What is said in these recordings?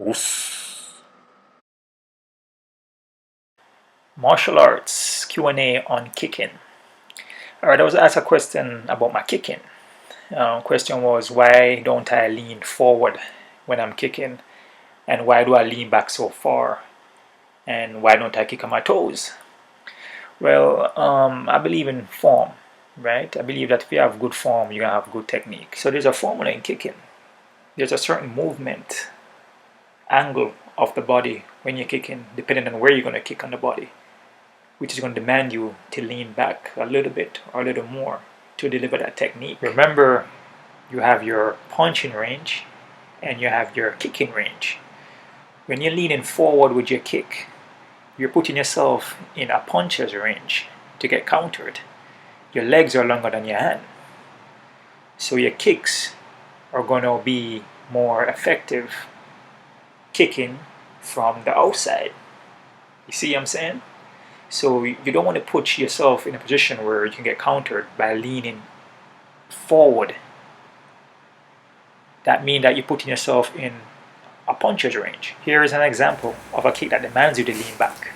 Oof. Martial arts Q&A on kicking. Alright, I was asked a question about my kicking. Question was, why don't I lean forward when I'm kicking? And why do I lean back so far? And why don't I kick on my toes? Well, I believe in form, right? I believe that if you have good form, you're going to have good technique. So there's a formula in kicking. There's a certain movement, angle of the body when you're kicking, depending on where you're going to kick on the body, which is going to demand you to lean back a little bit or a little more to deliver that technique. Remember, you have your punching range and you have your kicking range. When you're leaning forward with your kick, you're putting yourself in a puncher's range to get countered. Your legs are longer than your hand. So your kicks are going to be more effective kicking from the outside. You see what I'm saying? So you don't want to put yourself in a position where you can get countered by leaning forward. That means that you're putting yourself in a puncher's range. Here is an example of a kick that demands you to lean back.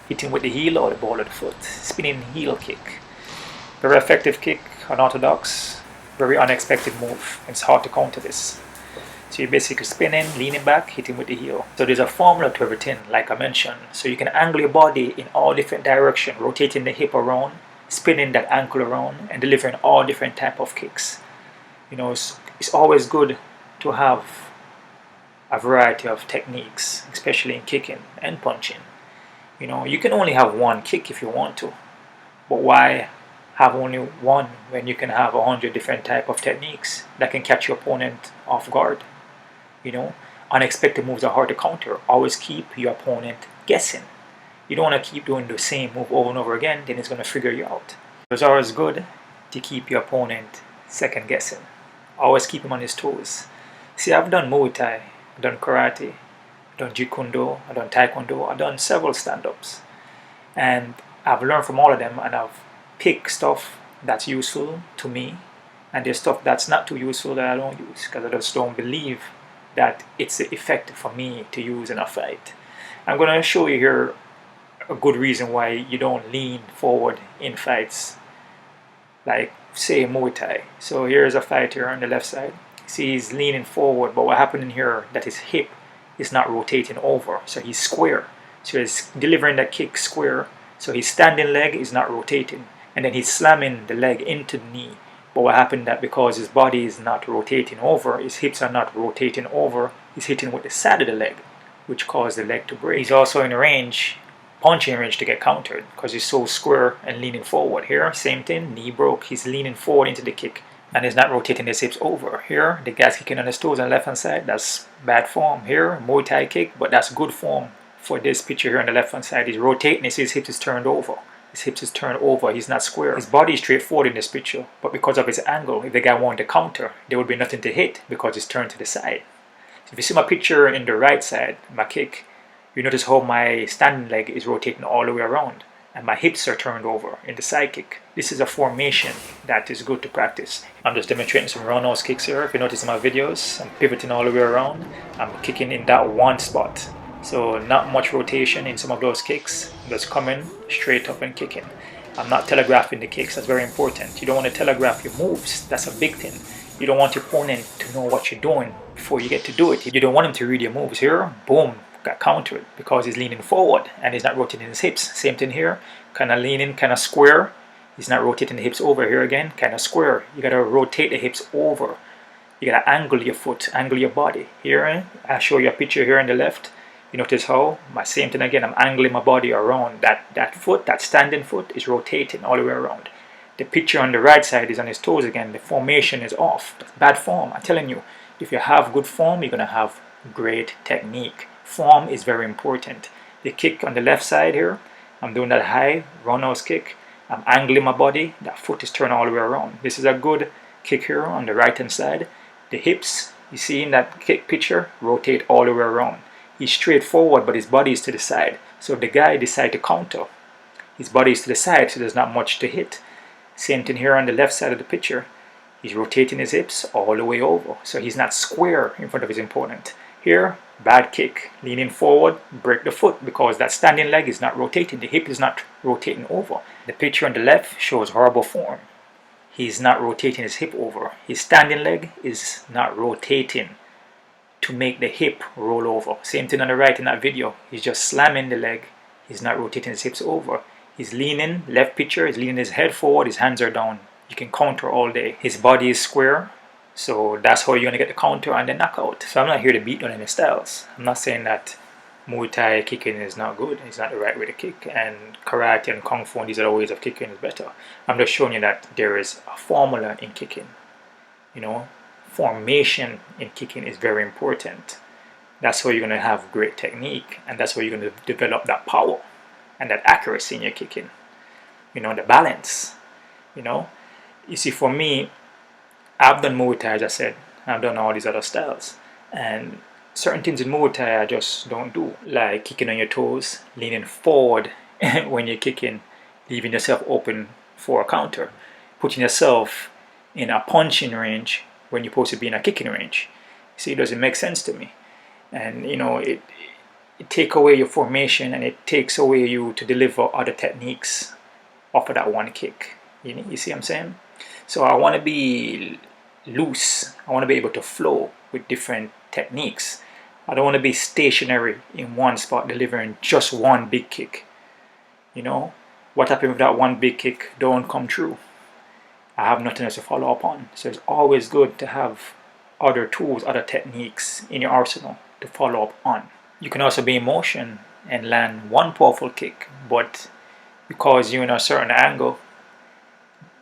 Hitting with the heel or the ball of the foot. Spinning heel kick. Very effective kick, unorthodox, very unexpected move. It's hard to counter this. So you're basically spinning, leaning back, hitting with the heel. So there's a formula to everything, like I mentioned. So you can angle your body in all different directions, rotating the hip around, spinning that ankle around, and delivering all different type of kicks. You know, it's always good to have a variety of techniques, especially in kicking and punching. You know, you can only have one kick if you want to, but why have only one when you can have 100 different type of techniques that can catch your opponent off guard? You know, unexpected moves are hard to counter. Always keep your opponent guessing. You don't want to keep doing the same move over and over again, then it's going to figure you out. It's always good to keep your opponent second guessing. Always keep him on his toes. See, I've done Muay Thai, I've done karate, I've done Jeet I've done Taekwondo, I've done several stand-ups. And I've learned from all of them, and I've picked stuff that's useful to me, and there's stuff that's not too useful that I don't use, because I just don't believe that it's effective for me to use in a fight. I'm going to show you here a good reason why you don't lean forward in fights, like say Muay Thai. So here's a fighter on the left side. See, he's leaning forward, but what happened in here that his hip is not rotating over, so he's square. So he's delivering that kick square, so his standing leg is not rotating, and then he's slamming the leg into the knee. But what happened that because his body is not rotating over, his hips are not rotating over, he's hitting with the side of the leg, which caused the leg to break. He's also in range, punching range, to get countered because he's so square and leaning forward. Here, same thing, knee broke, he's leaning forward into the kick and he's not rotating his hips over. Here, the guy's kicking on his toes on the left hand side, that's bad form. Here, Muay Thai kick, but that's good form for this picture here on the left hand side. He's rotating, his hips is turned over. His hips is turned over, he's not square. His body is straightforward in this picture, but because of his angle, if the guy wanted to counter, there would be nothing to hit because it's turned to the side. So if you see my picture in the right side, my kick, you notice how my standing leg is rotating all the way around and my hips are turned over in the side kick. This is a formation that is good to practice. I'm just demonstrating some roundhouse kicks here. If you notice in my videos, I'm pivoting all the way around. I'm kicking in that one spot. So not much rotation in some of those kicks, just coming straight up and kicking. I'm not telegraphing the kicks, that's very important. You don't want to telegraph your moves, that's a big thing. You don't want your opponent to know what you're doing before you get to do it. You don't want him to read your moves. Here, boom, got countered because he's leaning forward and he's not rotating his hips. Same thing here, kind of leaning, kind of square. He's not rotating the hips over. Here again, kind of square. You got to rotate the hips over. You got to angle your foot, angle your body. Here, I'll show you a picture here on the left. You notice how, my same thing again, I'm angling my body around. That foot, that standing foot is rotating all the way around. The picture on the right side is on his toes again. The formation is off. That's bad form. I'm telling you, if you have good form, you're going to have great technique. Form is very important. The kick on the left side here, I'm doing that high roundhouse kick. I'm angling my body. That foot is turned all the way around. This is a good kick here on the right hand side. The hips, you see in that kick picture, rotate all the way around. He's straight forward, but his body is to the side. So if the guy decides to counter, his body is to the side, so there's not much to hit. Same thing here on the left side of the picture. He's rotating his hips all the way over, so he's not square in front of his opponent. Here, Bad kick, leaning forward, break the foot because that standing leg is not rotating. The hip is not rotating over. The picture on the left shows horrible form. He's not rotating his hip over. His standing leg is not rotating to make the hip roll over. Same thing on the right in that video. He's just slamming the leg. He's not rotating his hips over. He's leaning, left picture, he's leaning his head forward, his hands are down. You can counter all day. His body is square, so that's how you're going to get the counter and the knockout. So I'm not here to beat on any styles. I'm not saying that Muay Thai kicking is not good. It's not the right way to kick. And Karate and Kung Fu and these other ways of kicking is better. I'm just showing you that there is a formula in kicking. You know, formation in kicking is very important. That's how you're going to have great technique. And that's how you're going to develop that power and that accuracy in your kicking. You know, the balance. You know, you see, for me, I've done Muay Thai, as I said. I've done all these other styles. And certain things in Muay Thai I just don't do. Like kicking on your toes, leaning forward when you're kicking, leaving yourself open for a counter. Putting yourself in a punching range when you're supposed to be in a kicking range. See, it doesn't make sense to me. And, you know, it takes away your formation and it takes away you to deliver other techniques off of that one kick. You see what I'm saying? So I want to be loose. I want to be able to flow with different techniques. I don't want to be stationary in one spot delivering just one big kick. You know, what happened if that one big kick don't come true? I have nothing else to follow up on. So it's always good to have other tools, other techniques in your arsenal to follow up on. You can also be in motion and land one powerful kick, but because you're in a certain angle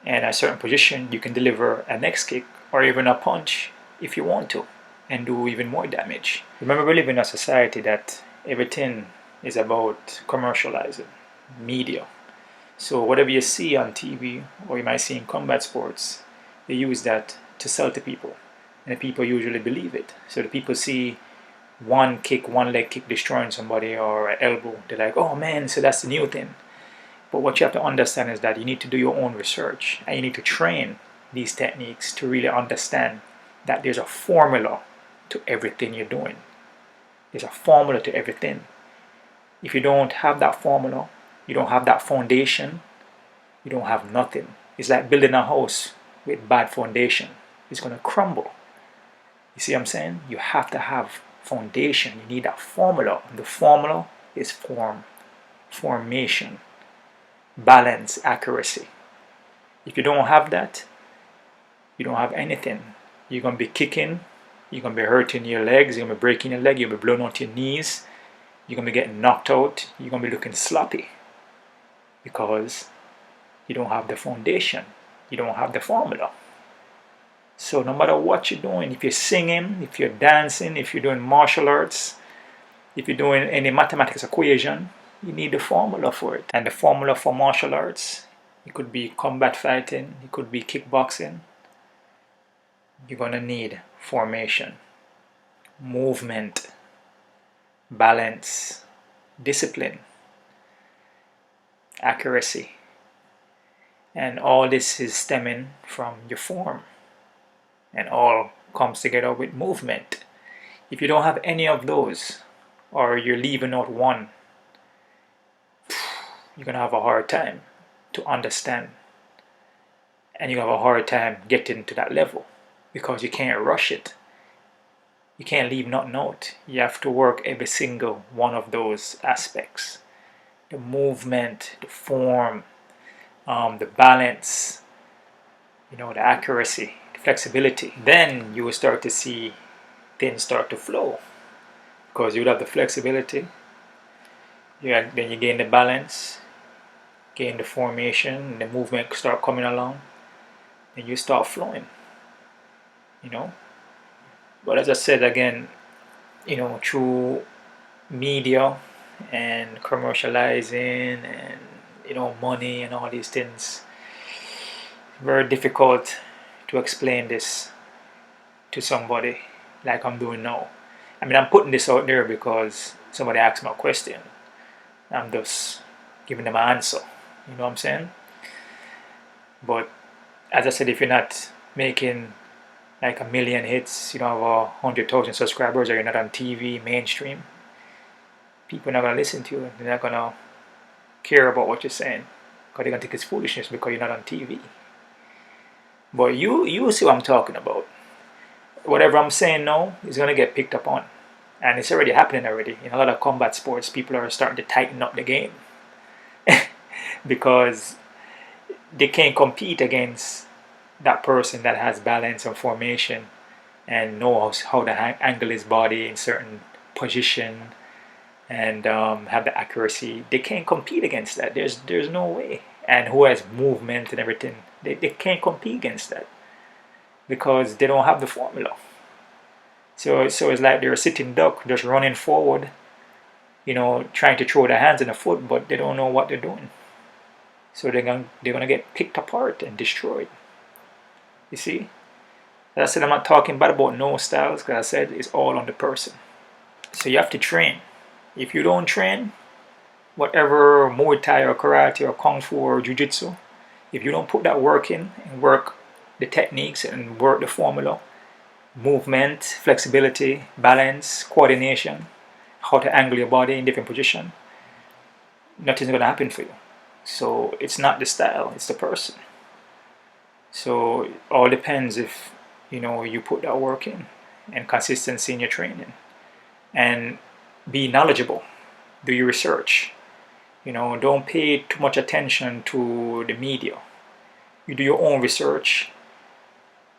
and a certain position, you can deliver a next kick or even a punch if you want to and do even more damage. Remember, we live in a society that everything is about commercializing, media. So whatever you see on TV or you might see in combat sports, they use that to sell to people. And the people usually believe it. So the people see one kick, one leg kick destroying somebody or an elbow. They're like, oh man, so that's the new thing. But what you have to understand is that you need to do your own research and you need to train these techniques to really understand that there's a formula to everything you're doing. There's a formula to everything. If you don't have that formula, you don't have that foundation, you don't have nothing. It's like building a house with bad foundation. It's going to crumble. You see what I'm saying? You have to have foundation. You need that formula. And the formula is formation, balance, accuracy. If you don't have that, you don't have anything. You're going to be kicking, you're going to be hurting your legs, you're going to be breaking your leg, you're going to be blowing out your knees, you're going to be getting knocked out, you're going to be looking sloppy because you don't have the foundation, you don't have the formula. So no matter what you're doing, if you're singing, if you're dancing, if you're doing martial arts, if you're doing any mathematics equation, you need the formula for it. And the formula for martial arts, it could be combat fighting, it could be kickboxing. You're going to need formation, movement, balance, discipline, accuracy. And all this is stemming from your form. And all comes together with movement. If you don't have any of those, or you're leaving out one, you're going to have a hard time to understand. And you're going to have a hard time getting to that level because you can't rush it. You can't leave nothing out. You have to work every single one of those aspects. The movement, the form, the balance, you know, the accuracy, the flexibility. Then you will start to see things start to flow because you will have the flexibility. Then you gain the balance, gain the formation, the movement start coming along, and you start flowing, you know. But as I said again, you know, through media and commercializing and, you know, money and all these things, very difficult to explain this to somebody like I'm doing now. I mean, I'm putting this out there because somebody asked me a question. I'm just giving them an answer. You know what I'm saying? But as I said, if you're not making like 1 million hits, you don't have 100,000 subscribers, or you're not on TV, mainstream, people are not gonna listen to you. They're not gonna care about what you're saying because they're gonna think it's foolishness because you're not on TV. But you see what I'm talking about. Whatever I'm saying now is gonna get picked up on, and it's already happening already. In a lot of combat sports, people are starting to tighten up the game because they can't compete against that person that has balance and formation and knows how to angle his body in certain position and have the accuracy. They can't compete against that. There's no way. And who has movement and everything, they can't compete against that because they don't have the formula. So it's like they're a sitting duck just running forward, trying to throw their hands and a foot, but they don't know what they're doing. So they're gonna get picked apart and destroyed. You see? As I said, I'm not talking bad about no styles, because I said it's all on the person. So you have to train. If you don't train, whatever Muay Thai or Karate or Kung Fu or Jiu-Jitsu, if you don't put that work in and work the techniques and work the formula, movement, flexibility, balance, coordination, how to angle your body in different positions, nothing's going to happen for you. So it's not the style, it's the person. So it all depends if you put that work in and consistency in your training, and be knowledgeable. Do your research. Don't pay too much attention to the media. You do your own research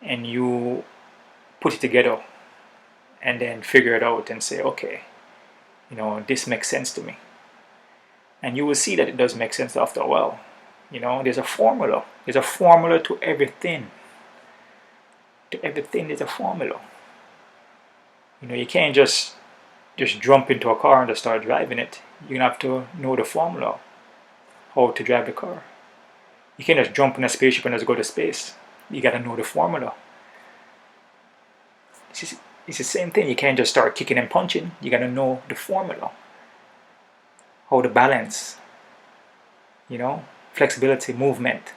and you put it together and then figure it out and say, okay, this makes sense to me. And you will see that it does make sense after a while. There's a formula. There's a formula to everything. To everything there's a formula. You can't just jump into a car and just start driving it. You're gonna have to know the formula, how to drive the car. You can't just jump in a spaceship and just go to space. You gotta know the formula. It's the same thing. You can't just start kicking and punching. You gotta know the formula, how to balance, flexibility, movement.